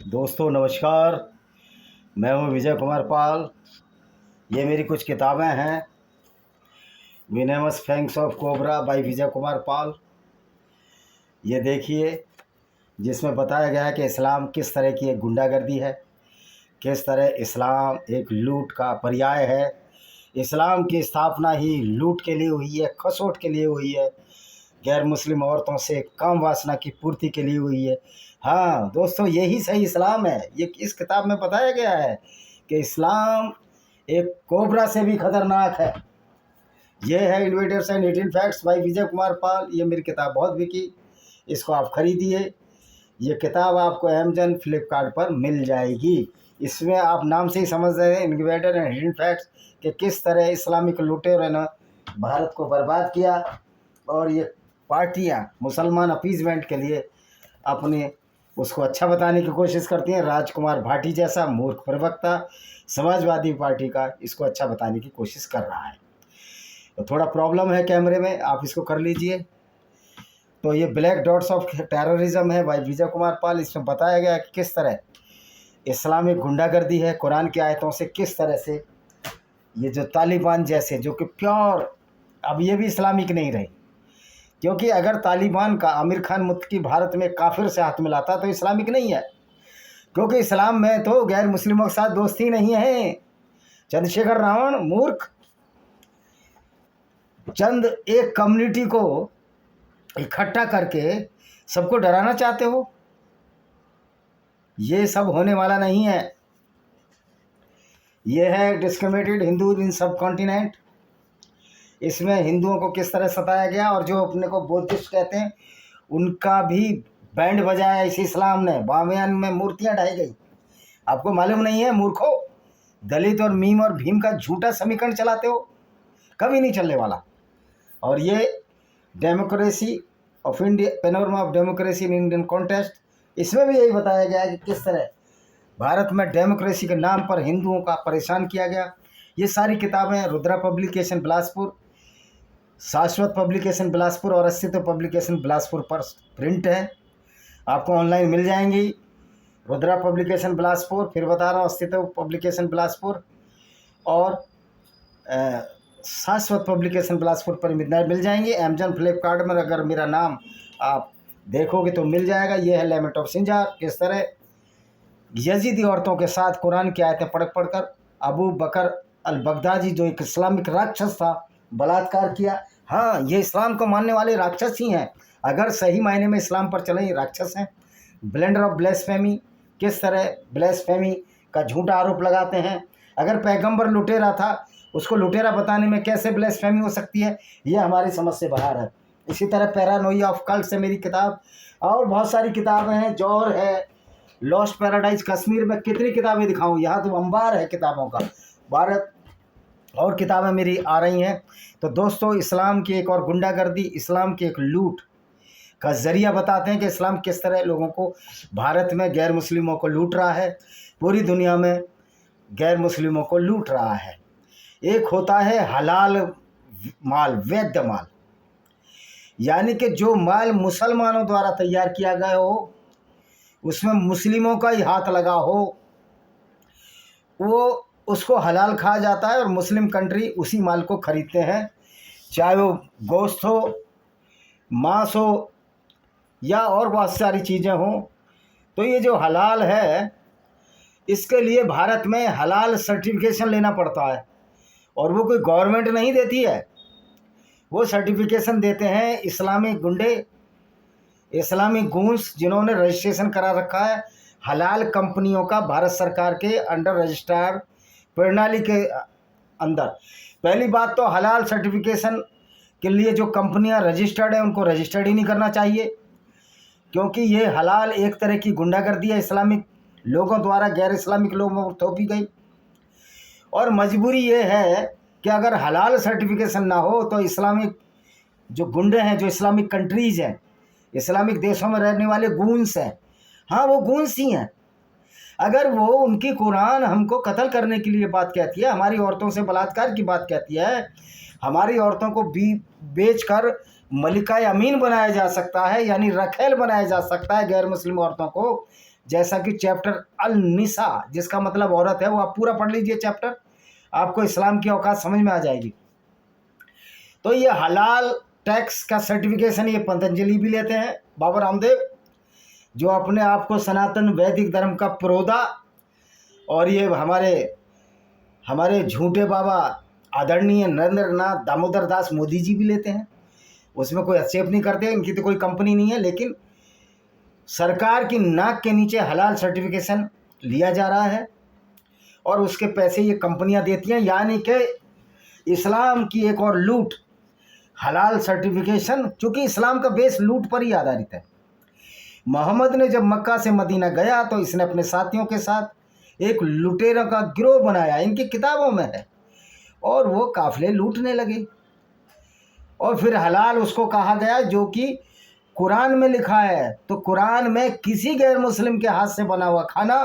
दोस्तों नमस्कार। मैं हूं विजय कुमार पाल। ये मेरी कुछ किताबें हैं। विनेमस fangs of cobra bye Vijay Kumar Pal. ये देखिए, जिसमें बताया गया है कि इस्लाम किस तरह की एक गुंडागर्दी है, किस तरह इस्लाम एक लूट का पर्याय है। इस्लाम की स्थापना ही लूट के लिए हुई है, खसोट के लिए हुई है, गैर मुस्लिम औरतों से काम वासना की पूर्ति के लिए हुई है। हाँ दोस्तों, यही सही इस्लाम है। ये इस किताब में बताया गया है कि इस्लाम एक कोबरा से भी खतरनाक है। ये है invaders and hidden facts by Vijay Kumar Pal. ये मेरी किताब बहुत बिकी, इसको आप खरीदिए। ये किताब आपको अमेजन फ्लिपकार्ट पर मिल जाएगी। इसमें आप नाम से ही समझ रहे हैं, इन्वेडर एंड हिडन फैक्ट्स, कि किस तरह इस्लामिक लुटेरों ने भारत को बर्बाद किया और ये पार्टियां मुसलमान अपीजमेंट के लिए अपने उसको अच्छा बताने की कोशिश करती हैं। राजकुमार भाटी जैसा मूर्ख प्रवक्ता समाजवादी पार्टी का इसको अच्छा बताने की कोशिश कर रहा है। तो थोड़ा प्रॉब्लम है कैमरे में, आप इसको कर लीजिए। तो ये ब्लैक डॉट्स ऑफ टेररिज्म है भाई विजय कुमार पाल। इसमें बताया गया है कि किस तरह इस्लामिक गुंडागर्दी है कुरान की आयतों से, किस तरह से ये जो तालिबान जैसे, जो कि प्योर, अब ये भी इस्लामिक नहीं रही, क्योंकि अगर तालिबान का आमिर खान मुत्तकी भारत में काफिर से हाथ मिलाता तो इस्लामिक नहीं है, क्योंकि इस्लाम में तो गैर मुस्लिमों के साथ दोस्ती नहीं है। चंद्रशेखर रावण मूर्ख, चंद एक कम्युनिटी को इकट्ठा करके सबको डराना चाहते हो। ये सब होने वाला नहीं है। ये है डिस्क्रिमिनेटेड हिंदू इन सब कॉन्टिनेंट। इसमें हिंदुओं को किस तरह सताया गया, और जो अपने को बौद्धिस्ट कहते हैं उनका भी बैंड बजाया इस इस्लाम ने। बामियान में मूर्तियां ढाई गई। आपको मालूम नहीं है मूर्खों? दलित और मीम और भीम का झूठा समीकरण चलाते हो, कभी नहीं चलने वाला। और ये democracy of India, panorama of democracy in Indian contest, इसमें भी यही बताया गया है कि किस तरह भारत में डेमोक्रेसी के नाम पर हिंदुओं का परेशान किया गया। ये सारी किताबें रुद्रा पब्लिकेशन बिलासपुर, शाश्वत पब्लिकेशन बिलासपुर और अस्तित्व पब्लिकेशन बिलासपुर पर प्रिंट है। आपको ऑनलाइन मिल जाएंगी। रुद्रा पब्लिकेशन बिलासपुर, फिर बता रहा हूँ, अस्तित्व पब्लिकेशन बिलासपुर और शाश्वत पब्लिकेशन बिलासपुर पर मिल जाएंगे। अमेजन फ्लिपकार्ट में अगर मेरा नाम आप देखोगे तो मिल जाएगा। ये है लेमेंट ऑफ सिंजार, किस तरह यजीदी औरतों के साथ कुरान की आयतें पढ़कर अबू बकर अल बगदादी, जो एक इस्लामिक राक्षस था, बलात्कार किया। हाँ, ये इस्लाम को मानने वाले राक्षस ही हैं। अगर सही मायने में इस्लाम पर चले, ये राक्षस हैं। ब्लेंडर ऑफ ब्लेसफेमी, किस तरह ब्लेसफेमी का झूठा आरोप लगाते हैं। अगर पैगंबर लुटेरा था, उसको लुटेरा बताने में कैसे ब्लेसफेमी हो सकती है? ये हमारी समझ से बाहर है। इसी तरह पैरानोइया ऑफ कल्ट से मेरी किताब, और बहुत सारी किताबें हैं। जौहर है, लॉस्ट पैराडाइज कश्मीर में, कितनी किताबें दिखाऊं, यहाँ तो अंबार है किताबों का। 12 और किताबें मेरी आ रही हैं। तो दोस्तों, इस्लाम की एक और गुंडागर्दी, इस्लाम की एक लूट का ज़रिया बताते हैं कि इस्लाम किस तरह लोगों को, भारत में गैर मुस्लिमों को लूट रहा है, पूरी दुनिया में गैर मुस्लिमों को लूट रहा है। एक होता है हलाल माल, वैध माल, यानी कि जो माल मुसलमानों द्वारा तैयार किया गया हो, उसमें मुस्लिमों का ही हाथ लगा हो, वो उसको हलाल कहा जाता है और मुस्लिम कंट्री उसी माल को खरीदते हैं, चाहे वो गोश्त हो, मांस हो या और बहुत सारी चीज़ें हों। तो ये जो हलाल है, इसके लिए भारत में हलाल सर्टिफिकेशन लेना पड़ता है, और वो कोई गवर्नमेंट नहीं देती है। वो सर्टिफिकेशन देते हैं इस्लामिक गुंडे, इस्लामिक गूंस, जिन्होंने रजिस्ट्रेशन करा रखा है हलाल कंपनियों का भारत सरकार के अंडर रजिस्ट्रार प्रणाली के अंदर। पहली बात तो हलाल सर्टिफिकेशन के लिए जो कंपनियां रजिस्टर्ड हैं उनको रजिस्टर्ड ही नहीं करना चाहिए, क्योंकि ये हलाल एक तरह की गुंडागर्दी है, इस्लामिक लोगों द्वारा गैर इस्लामिक लोगों को थोपी गई। और मजबूरी ये है कि अगर हलाल सर्टिफिकेशन ना हो तो इस्लामिक जो गुंडे हैं, जो इस्लामिक कंट्रीज़ हैं, इस्लामिक देशों में रहने वाले गूंस हैं, हाँ वो गूंस ही हैं। अगर वो, उनकी कुरान हमको कत्ल करने के लिए बात कहती है, हमारी औरतों से बलात्कार की बात कहती है, हमारी औरतों को बेचकर मलिका अमीन बनाया जा सकता है, यानी रखेल बनाया जा सकता है गैर मुस्लिम औरतों को, जैसा कि चैप्टर अल निसा, जिसका मतलब औरत है, वो आप पूरा पढ़ लीजिए चैप्टर, आपको इस्लाम की औकात समझ में आ जाएगी। तो ये हलाल टैक्स का सर्टिफिकेशन ये पतंजलि भी लेते हैं, बाबा रामदेव, जो अपने आप को सनातन वैदिक धर्म का प्रोदा, और ये हमारे झूठे बाबा आदरणीय नरेंद्र नाथ दामोदर दास मोदी जी भी लेते हैं। उसमें कोई हस्तक्षेप नहीं करते, इनकी तो कोई कंपनी नहीं है, लेकिन सरकार की नाक के नीचे हलाल सर्टिफिकेशन लिया जा रहा है और उसके पैसे ये कंपनियां देती हैं। यानी कि इस्लाम की एक और लूट, हलाल सर्टिफिकेशन, चूँकि इस्लाम का बेस लूट पर ही आधारित है। मोहम्मद ने जब मक्का से मदीना गया तो इसने अपने साथियों के साथ एक लुटेरों का गिरोह बनाया, इनकी किताबों में है, और वो काफिले लूटने लगे। और फिर हलाल उसको कहा गया जो कि कुरान में लिखा है। तो कुरान में किसी गैर मुस्लिम के हाथ से बना हुआ खाना,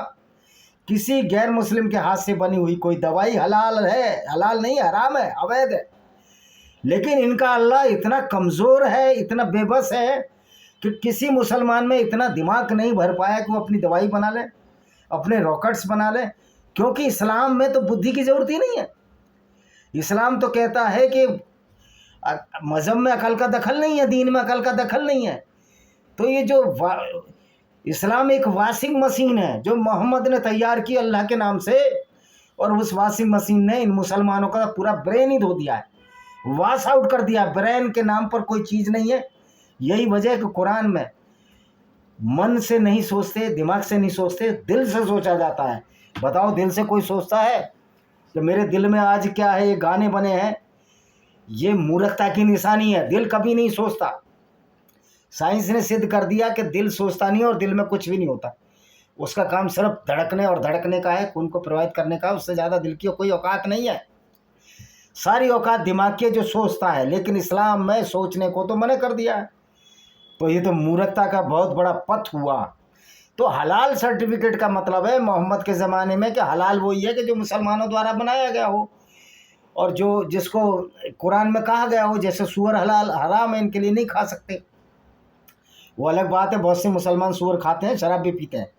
किसी गैर मुस्लिम के हाथ से बनी हुई कोई दवाई हलाल है, हलाल नहीं, हराम है, अवैध है। लेकिन इनका अल्लाह इतना कमज़ोर है, इतना बेबस है कि किसी मुसलमान में इतना दिमाग नहीं भर पाया कि वो अपनी दवाई बना ले, अपने रॉकेट्स बना ले, क्योंकि इस्लाम में तो बुद्धि की ज़रूरत ही नहीं है। इस्लाम तो कहता है कि मज़हब में अकल का दखल नहीं है, दीन में अकल का दखल नहीं है। तो ये जो इस्लाम एक वॉशिंग मशीन है जो मोहम्मद ने तैयार की अल्लाह के नाम से, और उस वॉशिंग मशीन ने इन मुसलमानों का पूरा ब्रेन ही धो दिया है, वॉश आउट कर दिया। ब्रेन के नाम पर कोई चीज़ नहीं है। यही वजह है कि कुरान में मन से नहीं सोचते, दिमाग से नहीं सोचते, दिल से सोचा जाता है। बताओ, दिल से कोई सोचता है कि मेरे दिल में आज क्या है? ये गाने बने हैं, ये मूर्खता की निशानी है। दिल कभी नहीं सोचता। साइंस ने सिद्ध कर दिया कि दिल सोचता नहीं और दिल में कुछ भी नहीं होता। उसका काम सिर्फ धड़कने और धड़कने का है, खून को प्रवाहित करने का। उससे ज़्यादा दिल की कोई औकात नहीं है। सारी औकात दिमाग की जो सोचता है। लेकिन इस्लाम में सोचने को तो मना कर दिया है। तो ये तो मूर्खता का बहुत बड़ा पथ हुआ। तो हलाल सर्टिफिकेट का मतलब है मोहम्मद के ज़माने में कि हलाल वही है कि जो मुसलमानों द्वारा बनाया गया हो, और जो जिसको कुरान में कहा गया हो, जैसे सूअर हलाल हराम है, इनके लिए नहीं खा सकते। वो अलग बात है, बहुत से मुसलमान सूअर खाते हैं, शराब भी पीते हैं,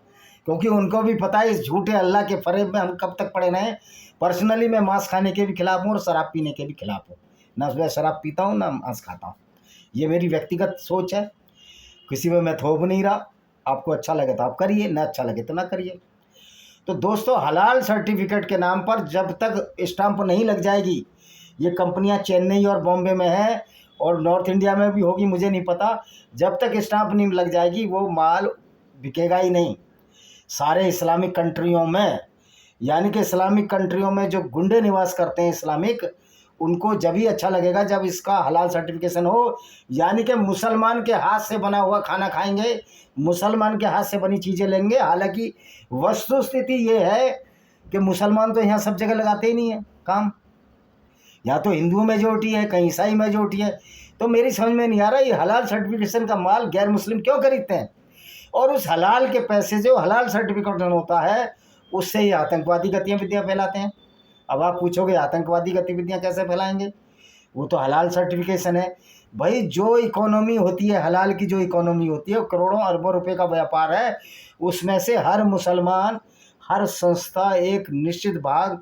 क्योंकि उनको भी पता है इस झूठे अल्लाह के फरेब में हम कब तक पड़े रहें। पर्सनली मैं मांस खाने के भी खिलाफ हूँ और शराब पीने के भी खिलाफ हूँ। ना मैं शराब पीता हूँ ना मांस खाता हूँ। ये मेरी व्यक्तिगत सोच है, किसी में मैं थोप नहीं रहा। आपको अच्छा लगे तो आप करिए, ना अच्छा लगे तो ना करिए। तो दोस्तों, हलाल सर्टिफिकेट के नाम पर जब तक स्टाम्प नहीं लग जाएगी, ये कंपनियां चेन्नई और बॉम्बे में हैं और नॉर्थ इंडिया में भी होगी, मुझे नहीं पता, जब तक स्टाम्प नहीं लग जाएगी वो माल बिकेगा ही नहीं। सारे इस्लामिक कंट्रियों में, यानी कि इस्लामिक कंट्रियों में जो गुंडे निवास करते हैं इस्लामिक, उनको जब ही अच्छा लगेगा जब इसका हलाल सर्टिफिकेशन हो। यानी कि मुसलमान के हाथ से बना हुआ खाना खाएंगे, मुसलमान के हाथ से बनी चीज़ें लेंगे। हालांकि वस्तुस्थिति ये है कि मुसलमान तो यहाँ सब जगह लगाते ही नहीं है काम। या तो हिंदुओं मेजोरिटी है, कहीं ईसाई मेजोरिटी है। तो मेरी समझ में नहीं आ रहा ये हलाल सर्टिफिकेशन का माल गैर मुस्लिम क्यों खरीदते हैं, और उस हलाल के पैसे जो हलाल सर्टिफिकेशन होता है उससे ही आतंकवादी गतिविधियाँ फैलाते हैं। अब आप पूछोगे आतंकवादी गतिविधियाँ कैसे फैलाएंगे? वो तो हलाल सर्टिफिकेशन है भाई। जो इकोनॉमी होती है, हलाल की जो इकोनॉमी होती है, वो करोड़ों अरबों रुपए का व्यापार है। उसमें से हर मुसलमान, हर संस्था एक निश्चित भाग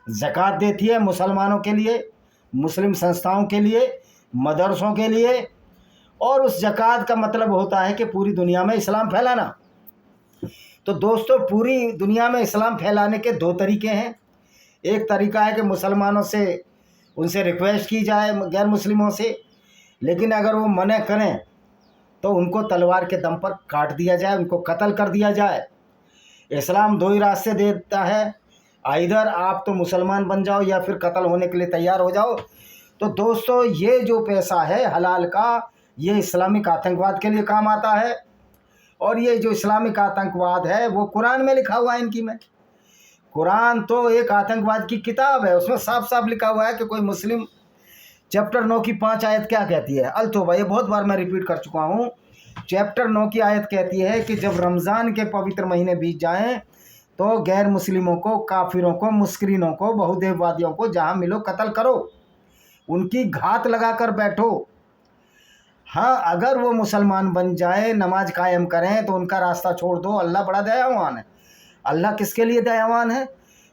ज़कात देती है मुसलमानों के लिए, मुस्लिम संस्थाओं के लिए, मदरसों के लिए। और उस ज़कात का मतलब होता है कि पूरी दुनिया में इस्लाम फैलाना। तो दोस्तों, पूरी दुनिया में इस्लाम फैलाने के दो तरीके हैं। एक तरीका है कि मुसलमानों से, उनसे रिक्वेस्ट की जाए गैर मुस्लिमों से, लेकिन अगर वो मना करें तो उनको तलवार के दम पर काट दिया जाए, उनको कत्ल कर दिया जाए। इस्लाम दो ही रास्ते देता है, इधर आप तो मुसलमान बन जाओ या फिर कत्ल होने के लिए तैयार हो जाओ। तो दोस्तों, ये जो पैसा है हलाल का, ये इस्लामिक आतंकवाद के लिए काम आता है। और ये जो इस्लामिक आतंकवाद है वो कुरान में लिखा हुआ है इनकी में। कुरान तो एक आतंकवाद की किताब है, उसमें साफ साफ लिखा हुआ है कि कोई मुस्लिम, चैप्टर 9 की 5 आयत क्या कहती है? अल तौबा, ये बहुत बार मैं रिपीट कर चुका हूँ। चैप्टर 9 की आयत कहती है कि जब रमज़ान के पवित्र महीने बीत जाएं तो गैर मुस्लिमों को, काफिरों को, मुस्करीनों को, बहुदेववादियों को जहाँ मिलो कत्ल करो, उनकी घात लगा कर बैठो। हाँ, अगर वो मुसलमान बन जाए, नमाज कायम करें, तो उनका रास्ता छोड़ दो। अल्लाह बड़ा दयावान है। अल्लाह किसके लिए दयावान है?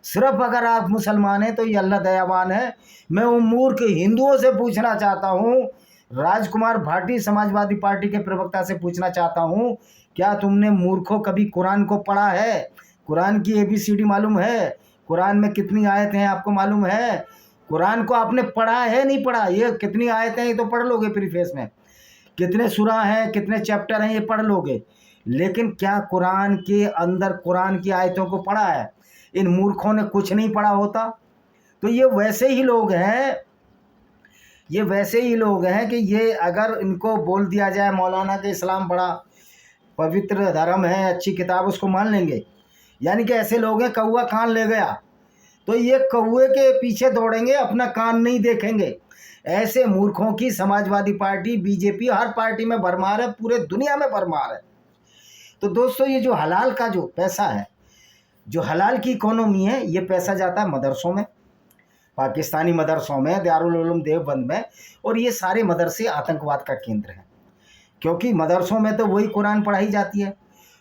सिर्फ अगर आप मुसलमान हैं तो ये अल्लाह दयावान है। मैं उन मूर्ख हिंदुओं से पूछना चाहता हूँ, राजकुमार भाटी समाजवादी पार्टी के प्रवक्ता से पूछना चाहता हूँ, क्या तुमने मूर्खों कभी कुरान को पढ़ा है? कुरान की ABCD मालूम है? कुरान में कितनी आयतें हैं आपको मालूम है? कुरान को आपने पढ़ा है नहीं पढ़ा? ये कितनी आयतें हैं ये तो पढ़ लोगे प्रीफेस में, कितने सूरा हैं, कितने चैप्टर हैं, ये पढ़ लोगे। लेकिन क्या कुरान के अंदर कुरान की आयतों को पढ़ा है? इन मूर्खों ने कुछ नहीं पढ़ा होता। तो ये वैसे ही लोग हैं, ये वैसे ही लोग हैं कि ये अगर इनको बोल दिया जाए मौलाना के इस्लाम बड़ा पवित्र धर्म है, अच्छी किताब, उसको मान लेंगे। यानी कि ऐसे लोग हैं, कौआ कान ले गया तो ये कौए के पीछे दौड़ेंगे, अपना कान नहीं देखेंगे। ऐसे मूर्खों की समाजवादी पार्टी, BJP, हर पार्टी में भरमार है, पूरे दुनिया में भरमार है। तो दोस्तों, ये जो हलाल का जो पैसा है, जो हलाल की इकोनॉमी है, ये पैसा जाता है मदरसों में, पाकिस्तानी मदरसों में, दारुल उलूम देवबंद में। और ये सारे मदरसे आतंकवाद का केंद्र हैं, क्योंकि मदरसों में तो वही कुरान पढ़ाई जाती है,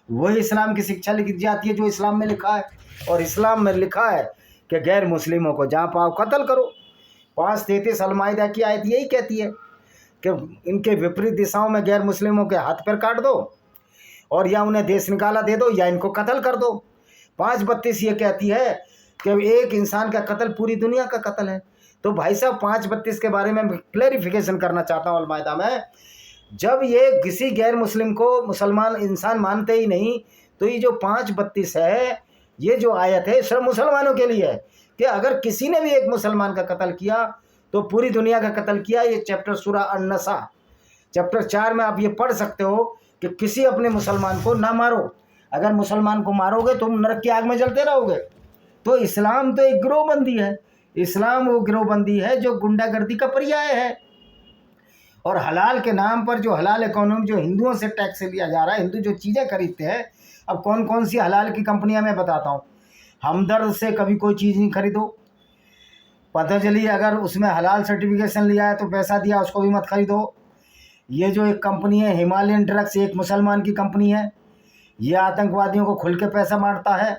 वही इस्लाम की शिक्षा लिखी जाती है जो इस्लाम में लिखा है। और इस्लाम में लिखा है कि गैर मुस्लिमों को जहाँ पाओ कत्ल करो। 5:33 अल-माइदा की आयत यही कहती है कि इनके विपरीत दिशाओं में गैर मुस्लिमों के हाथ पैर काट दो, और या उन्हें देश निकाला दे दो, या इनको कत्ल कर दो। 5:32 ये कहती है कि एक इंसान का कत्ल पूरी दुनिया का कत्ल है। तो भाई साहब, 5:32 के बारे में क्लैरिफिकेशन करना चाहता हूँ अल-माइदा में। जब ये किसी गैर मुस्लिम को मुसलमान इंसान मानते ही नहीं, तो ये जो 5:32 है, ये जो आयत है सिर्फ मुसलमानों के लिए है कि अगर किसी ने भी एक मुसलमान का कत्ल किया तो पूरी दुनिया का कत्ल किया। ये चैप्टर सूरा अन-नसा चैप्टर 4 में आप ये पढ़ सकते हो कि किसी अपने मुसलमान को ना मारो, अगर मुसलमान को मारोगे तुम नरक की आग में जलते रहोगे। तो इस्लाम तो एक गिरोहबंदी है, इस्लाम वो गिरोहबंदी है जो गुंडागर्दी का पर्याय है। और हलाल के नाम पर जो हलाल इकोनॉमी, जो हिंदुओं से टैक्स लिया जा रहा है, हिंदू जो चीज़ें खरीदते हैं, अब कौन कौन सी हलाल की कंपनियां मैं बताता हूँ। हमदर्द से कभी कोई चीज़ नहीं खरीदो, पतंजलि अगर उसमें हलाल सर्टिफिकेशन लिया है तो पैसा दिया, उसको भी मत खरीदो। ये जो एक कंपनी है हिमालयन ड्रग्स, एक मुसलमान की कंपनी है, ये आतंकवादियों को खुल के पैसा बांटता है।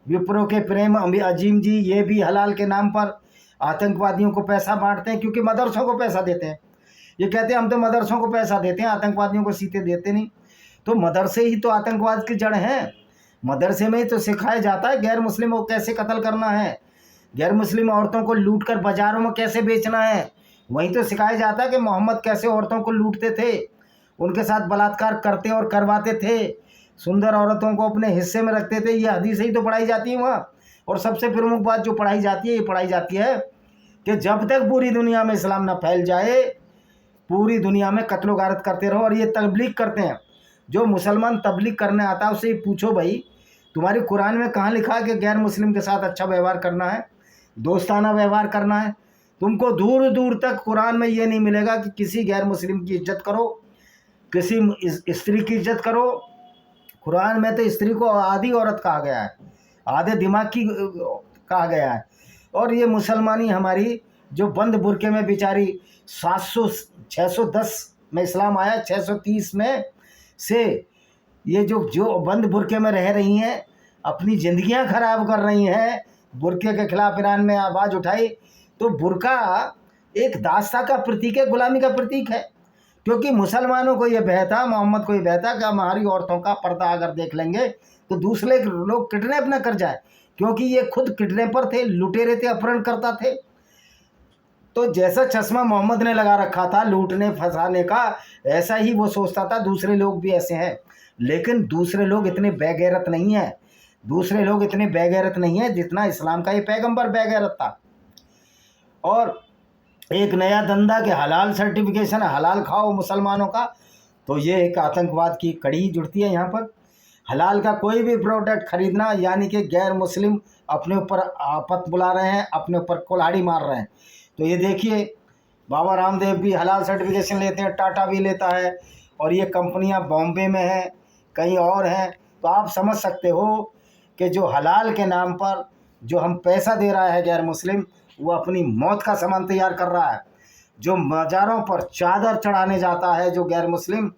विप्रो के प्रेम अजीम जी, ये भी हलाल के नाम पर आतंकवादियों को पैसा बांटते हैं, क्योंकि मदरसों को पैसा देते हैं। ये कहते हैं हम तो मदरसों को पैसा देते हैं, आतंकवादियों को सीधे देते नहीं। तो मदरसे ही तो आतंकवाद की जड़ हैं। मदरसे में ही तो सिखाया जाता है गैर मुस्लिमों को कैसे कत्ल करना है, गैर मुस्लिम औरतों को लूट कर बाज़ारों में कैसे बेचना है। वहीं तो सिखाया जाता है कि मोहम्मद कैसे औरतों को लूटते थे, उनके साथ बलात्कार करते और करवाते थे, सुंदर औरतों को अपने हिस्से में रखते थे। ये हदीसें ही तो पढ़ाई जाती है वहाँ। और सबसे प्रमुख बात जो पढ़ाई जाती है, ये पढ़ाई जाती है कि जब तक पूरी दुनिया में इस्लाम ना फैल जाए, पूरी दुनिया में कत्लो गारत करते रहो। और ये तबलीग करते हैं, जो मुसलमान तबलीग करने आता है उससे ये पूछो, भाई तुम्हारी कुरान में कहाँ लिखा है कि गैर मुस्लिम के साथ अच्छा व्यवहार करना है, दोस्ताना व्यवहार करना है? तुमको दूर दूर तक कुरान में ये नहीं मिलेगा कि किसी गैर मुस्लिम की इज्जत करो, किसी स्त्री की इज्जत करो। कुरान में तो स्त्री को आधी औरत कहा गया है, आधे दिमाग की कहा गया है। और ये मुसलमानी हमारी जो बंद बुरके में बेचारी 610 में इस्लाम आया, 630 में से ये जो बंद बुरके में रह रही हैं, अपनी ज़िंदगियां ख़राब कर रही हैं। बुरके के खिलाफ ईरान में आवाज़ उठाई। तो बुरका एक दास्ता का प्रतीक है, गुलामी का प्रतीक है, क्योंकि मुसलमानों को ये बहता, मोहम्मद को ये बहता कि हमारी औरतों का पर्दा अगर देख लेंगे तो दूसरे लोग किडनैप ना कर जाए, क्योंकि ये खुद किडनैपर थे, लुटेरे थे, अपहरण करता थे। तो जैसा चश्मा मोहम्मद ने लगा रखा था लूटने फंसाने का, ऐसा ही वो सोचता था दूसरे लोग भी ऐसे हैं। लेकिन दूसरे लोग इतने बेगैरत नहीं हैं, दूसरे लोग इतने बेगैरत नहीं हैं जितना इस्लाम का ये पैगंबर बेगैरत था। और एक नया धंधा कि हलाल सर्टिफिकेशन, हलाल खाओ मुसलमानों का, तो ये एक आतंकवाद की कड़ी जुड़ती है यहाँ पर। हलाल का कोई भी प्रोडक्ट खरीदना यानी कि गैर मुस्लिम अपने ऊपर आपत बुला रहे हैं, अपने ऊपर कुल्हाड़ी मार रहे हैं। तो ये देखिए, बाबा रामदेव भी हलाल सर्टिफिकेशन लेते हैं, टाटा भी लेता है, और ये कंपनियां बॉम्बे में हैं, कहीं और हैं। तो आप समझ सकते हो कि जो हलाल के नाम पर जो हम पैसा दे रहा है गैर मुस्लिम, वो अपनी मौत का सामान तैयार कर रहा है। जो मज़ारों पर चादर चढ़ाने जाता है, जो गैर मुस्लिम,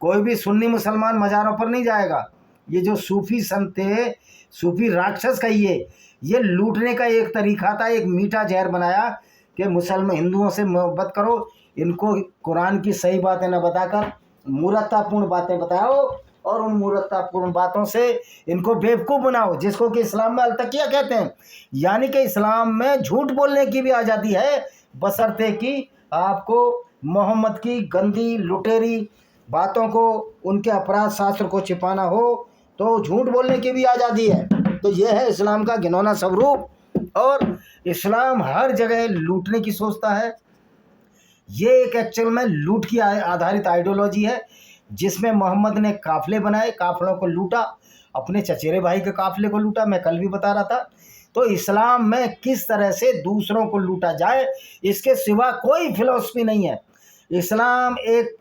कोई भी सुन्नी मुसलमान मज़ारों पर नहीं जाएगा। ये जो सूफ़ी संत थे, सूफ़ी राक्षस कहिए, ये लूटने का एक तरीका था, एक मीठा जहर बनाया कि मुसलमान हिंदुओं से मोहब्बत करो, इनको कुरान की सही बातें न बताकर मूर्खतापूर्ण बातें बताओ और उन मूर्खतापूर्ण बातों से इनको बेवकूफ़ बनाओ, जिसको कि इस्लाम में अलतकिया कहते हैं। यानी कि इस्लाम में झूठ बोलने की भी आज़ादी है, बशर्ते कि आपको मोहम्मद की गंदी लुटेरी बातों को, उनके अपराध शास्त्र को छिपाना हो तो झूठ बोलने की भी आज़ादी है। तो ये है इस्लाम का घिनौना स्वरूप, और इस्लाम हर जगह लूटने की सोचता है। ये एक एक्चुअल में लूट की आधारित आइडियोलॉजी है, जिसमें मोहम्मद ने काफ़िले बनाए, काफ़िलों को लूटा, अपने चचेरे भाई के काफ़िले को लूटा, मैं कल भी बता रहा था। तो इस्लाम में किस तरह से दूसरों को लूटा जाए, इसके सिवा कोई फिलॉसफी नहीं है। इस्लाम एक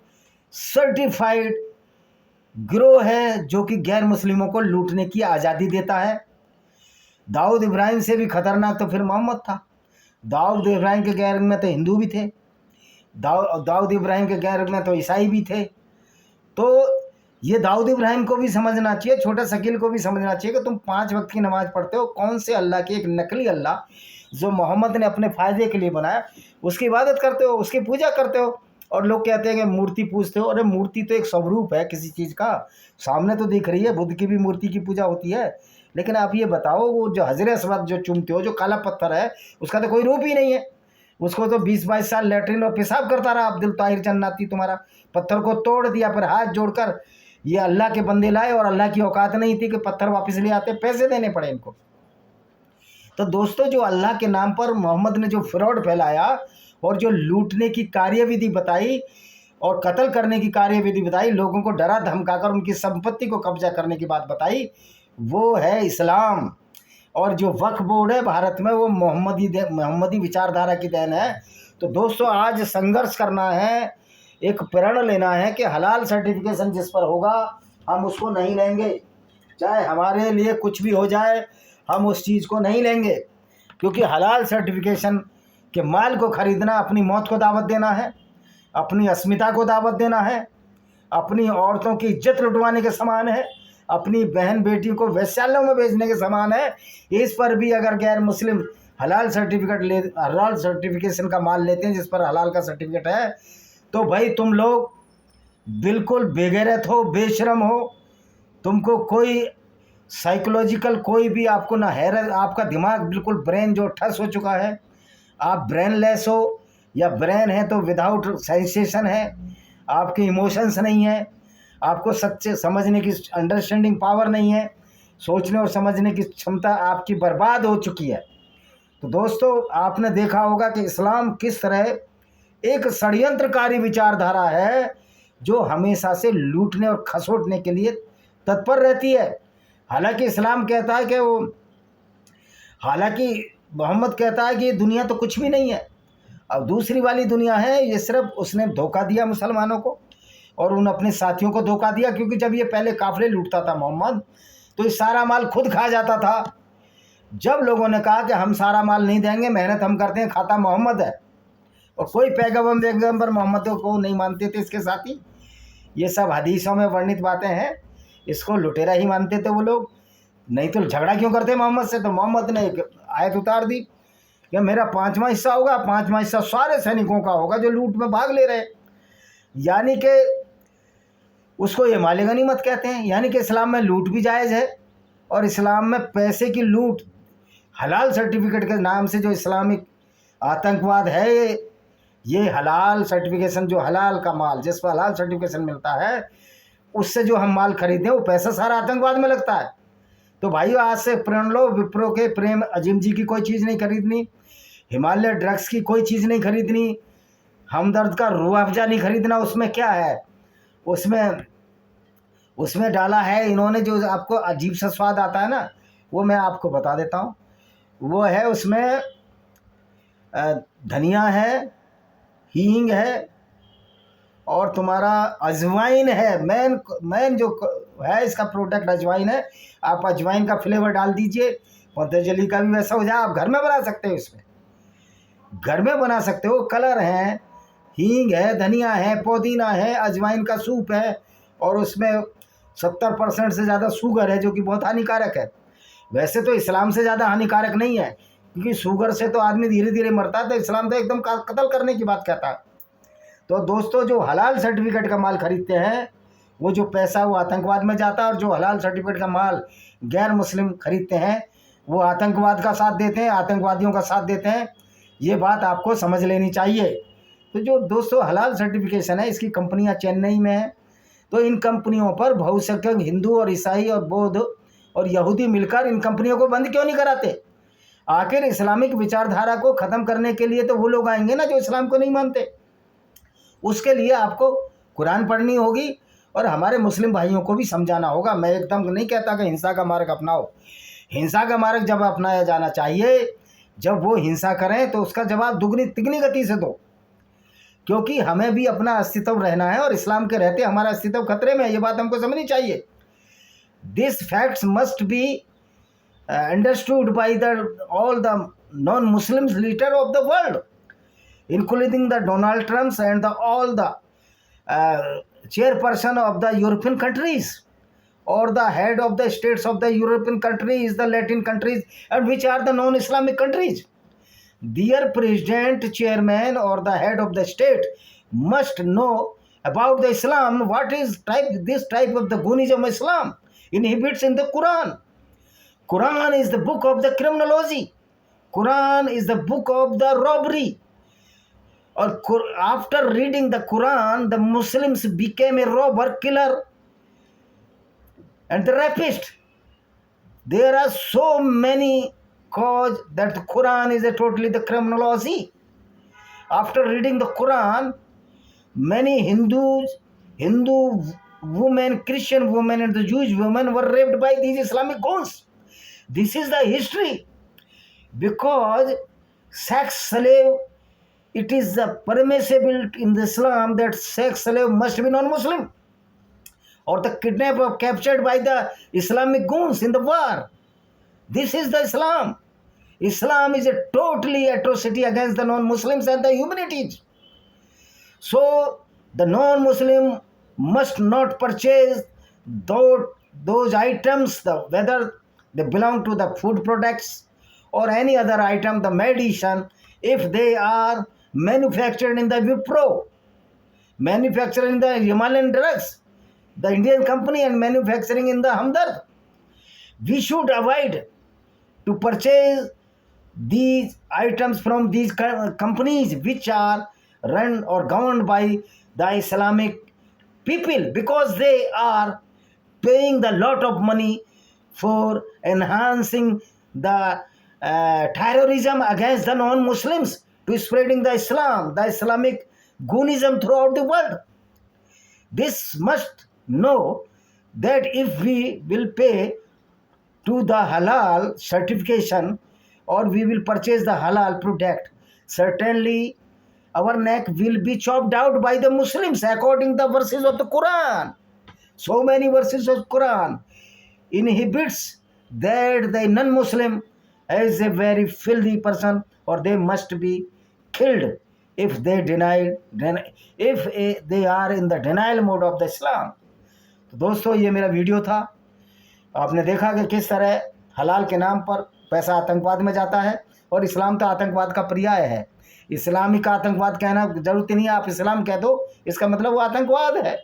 सर्टिफाइड गिरोह है जो कि गैर मुस्लिमों को लूटने की आज़ादी देता है। दाऊद इब्राहिम से भी खतरनाक तो फिर मोहम्मद था। दाऊद इब्राहिम के गैर में तो हिंदू भी थे, दाऊद इब्राहिम के गैर में तो ईसाई भी थे। तो ये दाऊद इब्राहिम को भी समझना चाहिए, छोटा शकील को भी समझना चाहिए कि तुम 5 वक्त की नमाज़ पढ़ते हो, कौन से अल्लाह की, एक नकली अल्लाह जो मोहम्मद ने अपने फ़ायदे के लिए बनाया, उसकी इबादत करते हो, उसकी पूजा करते हो। और लोग कहते हैं कि मूर्ति पूजते हो। अरे मूर्ति तो एक स्वरूप है किसी चीज़ का, सामने तो दिख रही है, बुद्ध की भी मूर्ति की पूजा होती है। लेकिन आप ये बताओ, वो जो हजर अस्वद जो चूमते हो, जो काला पत्थर है, उसका तो कोई रूप ही नहीं है। उसको तो 20-22 साल लेटरिन और पेशाब करता रहा अब्दुल ताहिर जन्नती तुम्हारा, पत्थर को तोड़ दिया, फिर हाथ जोड़कर ये अल्लाह के बंदे लाए, और अल्लाह की औकात नहीं थी कि पत्थर वापस ले आते, पैसे देने पड़े इनको। तो दोस्तों, जो अल्लाह के नाम पर मोहम्मद ने जो फ्रॉड फैलाया और जो लूटने की कार्यविधि बताई और कत्ल करने की कार्यविधि बताई, लोगों को डरा धमकाकर उनकी संपत्ति को कब्जा करने की बात बताई, वो है इस्लाम। और जो वक्फ बोर्ड है भारत में, वो मोहम्मदी विचारधारा की देन है। तो दोस्तों, आज संघर्ष करना है, एक प्रण लेना है कि हलाल सर्टिफिकेशन जिस पर होगा हम उसको नहीं लेंगे, चाहे हमारे लिए कुछ भी हो जाए, हम उस चीज़ को नहीं लेंगे। क्योंकि हलाल सर्टिफिकेशन के माल को ख़रीदना अपनी मौत को दावत देना है, अपनी अस्मिता को दावत देना है, अपनी औरतों की इज्जत लुटवाने के समान है, अपनी बहन बेटी को वेश्यालयों में भेजने के समान है। इस पर भी अगर गैर मुस्लिम हलाल सर्टिफिकेशन का माल लेते हैं, जिस पर हलाल का सर्टिफिकेट है, तो भाई तुम लोग बिल्कुल बेगैरत हो, बेशरम हो। तुमको कोई साइकोलॉजिकल कोई भी आपको ना हैरत, आपका दिमाग बिल्कुल ब्रेन जो ठस हो चुका है, आप ब्रेनलेस हो, या ब्रेन है तो विदाउट सेंसेशन है, आपके इमोशंस नहीं है, आपको सच्चे समझने की अंडरस्टैंडिंग पावर नहीं है, सोचने और समझने की क्षमता आपकी बर्बाद हो चुकी है। तो दोस्तों, आपने देखा होगा कि इस्लाम किस तरह एक षड्यंत्रकारी विचारधारा है जो हमेशा से लूटने और खसोटने के लिए तत्पर रहती है। हालांकि इस्लाम कहता है कि हालांकि मोहम्मद कहता है कि ये दुनिया तो कुछ भी नहीं है, अब दूसरी वाली दुनिया है, ये सिर्फ उसने धोखा दिया मुसलमानों को और उन अपने साथियों को धोखा दिया। क्योंकि जब ये पहले काफिले लूटता था मोहम्मद, तो ये सारा माल खुद खा जाता था। जब लोगों ने कहा कि हम सारा माल नहीं देंगे, मेहनत हम करते हैं, खाता मोहम्मद है, और कोई पैगंबर मोहम्मद को नहीं मानते थे इसके साथी। ये सब हदीसों में वर्णित बातें हैं, इसको लुटेरा ही मानते थे वो लोग, नहीं तो झगड़ा क्यों करते मोहम्मद से। तो मोहम्मद ने एक आयत उतार दी कि मेरा 5वां हिस्सा होगा, 5वां हिस्सा सारे सैनिकों का होगा जो लूट में भाग ले रहे। यानी कि उसको ये माले गनीमत कहते हैं। यानी कि इस्लाम में लूट भी जायज़ है, और इस्लाम में पैसे की लूट हलाल सर्टिफिकेट के नाम से जो इस्लामिक आतंकवाद है, ये हलाल सर्टिफिकेशन, जो हलाल का माल जिस पर हलाल सर्टिफिकेशन मिलता है, उससे जो हम माल खरीदें वो पैसा सारा आतंकवाद में लगता है। तो भाई आज से प्रण लो, विप्रो के प्रेम अजीम जी की कोई चीज़ नहीं खरीदनी, हिमालय ड्रग्स की कोई चीज़ नहीं खरीदनी, हमदर्द का रूह अफ़जा नहीं खरीदना। उसमें क्या है, उसमें डाला है इन्होंने जो आपको अजीब सा स्वाद आता है ना, वो मैं आपको बता देता हूँ। वो है, उसमें धनिया है, हींग है, और तुम्हारा अजवाइन है। मेन जो है इसका प्रोडक्ट अजवाइन है। आप अजवाइन का फ्लेवर डाल दीजिए, पतंजलि का भी वैसा हो जाए। आप घर में बना सकते हो, इसमें घर में बना सकते हो। कलर हैं, हींग है, धनिया है, पुदीना है, अजवाइन का सूप है, और उसमें 70% से ज़्यादा शुगर है, जो कि बहुत हानिकारक है। वैसे तो इस्लाम से ज़्यादा हानिकारक नहीं है, क्योंकि शुगर से तो आदमी धीरे धीरे मरता है, तो इस्लाम तो एकदम कत्ल करने की बात कहता है। तो दोस्तों, जो हलाल सर्टिफिकेट का माल खरीदते हैं, वो जो पैसा वो आतंकवाद में जाता है, और जो हलाल सर्टिफिकेट का माल गैर मुस्लिम खरीदते हैं, वो आतंकवाद का साथ देते हैं, आतंकवादियों का साथ देते हैं। ये बात आपको समझ लेनी चाहिए। तो जो दोस्तों हलाल सर्टिफिकेशन है, इसकी कंपनियां चेन्नई में हैं। तो इन कंपनियों पर बहुसंख्यक हिंदू और ईसाई और बौद्ध और यहूदी मिलकर इन कंपनियों को बंद क्यों नहीं कराते? आखिर इस्लामिक विचारधारा को ख़त्म करने के लिए तो वो लोग आएंगे ना जो इस्लाम को नहीं मानते। उसके लिए आपको कुरान पढ़नी होगी और हमारे मुस्लिम भाइयों को भी समझाना होगा। मैं एकदम नहीं कहता कि हिंसा का मार्ग अपनाओ। हिंसा का मार्ग जब अपनाया जाना चाहिए, जब वो हिंसा करें तो उसका जवाब दुगनी तिगनी गति से दो, क्योंकि हमें भी अपना अस्तित्व रहना है और इस्लाम के रहते हमारा अस्तित्व खतरे में है। ये बात हमको समझनी चाहिए। This facts must be understood by the all the non Muslims leader of the world, including the Donald Trumps and all the chairperson of the European countries, or the head of the states of the European countries, the Latin countries, and which are the non-Islamic countries. Their president, chairman, or the head of the state must know about the Islam. What is this type of the Gunism Islam inhibits in the Quran. Quran is the book of the criminology. Quran is the book of the robbery. Or after reading the Quran, the Muslims became a robber, killer, and the rapist. There are so many causes that the Quran is a totally the criminology. After reading the Quran, many Hindu women, Christian women, and the Jewish women were raped by these Islamic goons. This is the history. Because sex slave, it is permissible in the Islam that sex slave must be non-Muslim, or the kidnapper captured by the Islamic goons in the war. This is the Islam. Islam is a totally atrocity against the non-Muslims and the humanities. So the non-Muslim must not purchase those items, whether they belong to the food products or any other item, the medicine, if they are manufactured in the Wipro, manufactured in the Himalayan drugs, the Indian company, and manufacturing in the Hamdard. We should avoid to purchase these items from these companies which are run or governed by the Islamic people, because they are paying the lot of money for enhancing the terrorism against the non-Muslims, to spreading the Islam, the Islamic Goonism throughout the world. This must know that if we will pay to the halal certification, or we will purchase the halal product, certainly our neck will be chopped out by the Muslims according to the verses of the Quran. So many verses of Quran inhibits that the non-Muslim is a very filthy person, or they must be killed if they they are in the denial mode of the Islam. तो दोस्तों, ये मेरा video था। आपने देखा कि किस तरह हलाल के नाम पर पैसा आतंकवाद में जाता है, और इस्लाम तो आतंकवाद का पर्याय है। इस्लामिक आतंकवाद कहना जरूरत नहीं है, आप इस्लाम कह दो, इसका मतलब वो आतंकवाद है।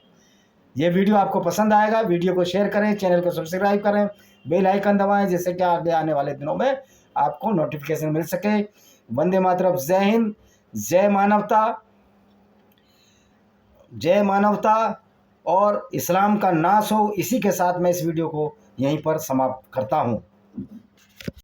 ये वीडियो आपको पसंद आएगा, वीडियो को शेयर करें, चैनल को सब्सक्राइब करें, बेल आइकन दबाएं, जिससे कि आगे आने वाले दिनों में आपको नोटिफिकेशन मिल सके। वंदे मातरम। जय हिंद, जय मानवता, जय मानवता, और इस्लाम का नाश हो। इसी के साथ मैं इस वीडियो को यहीं पर समाप्त करता हूँ।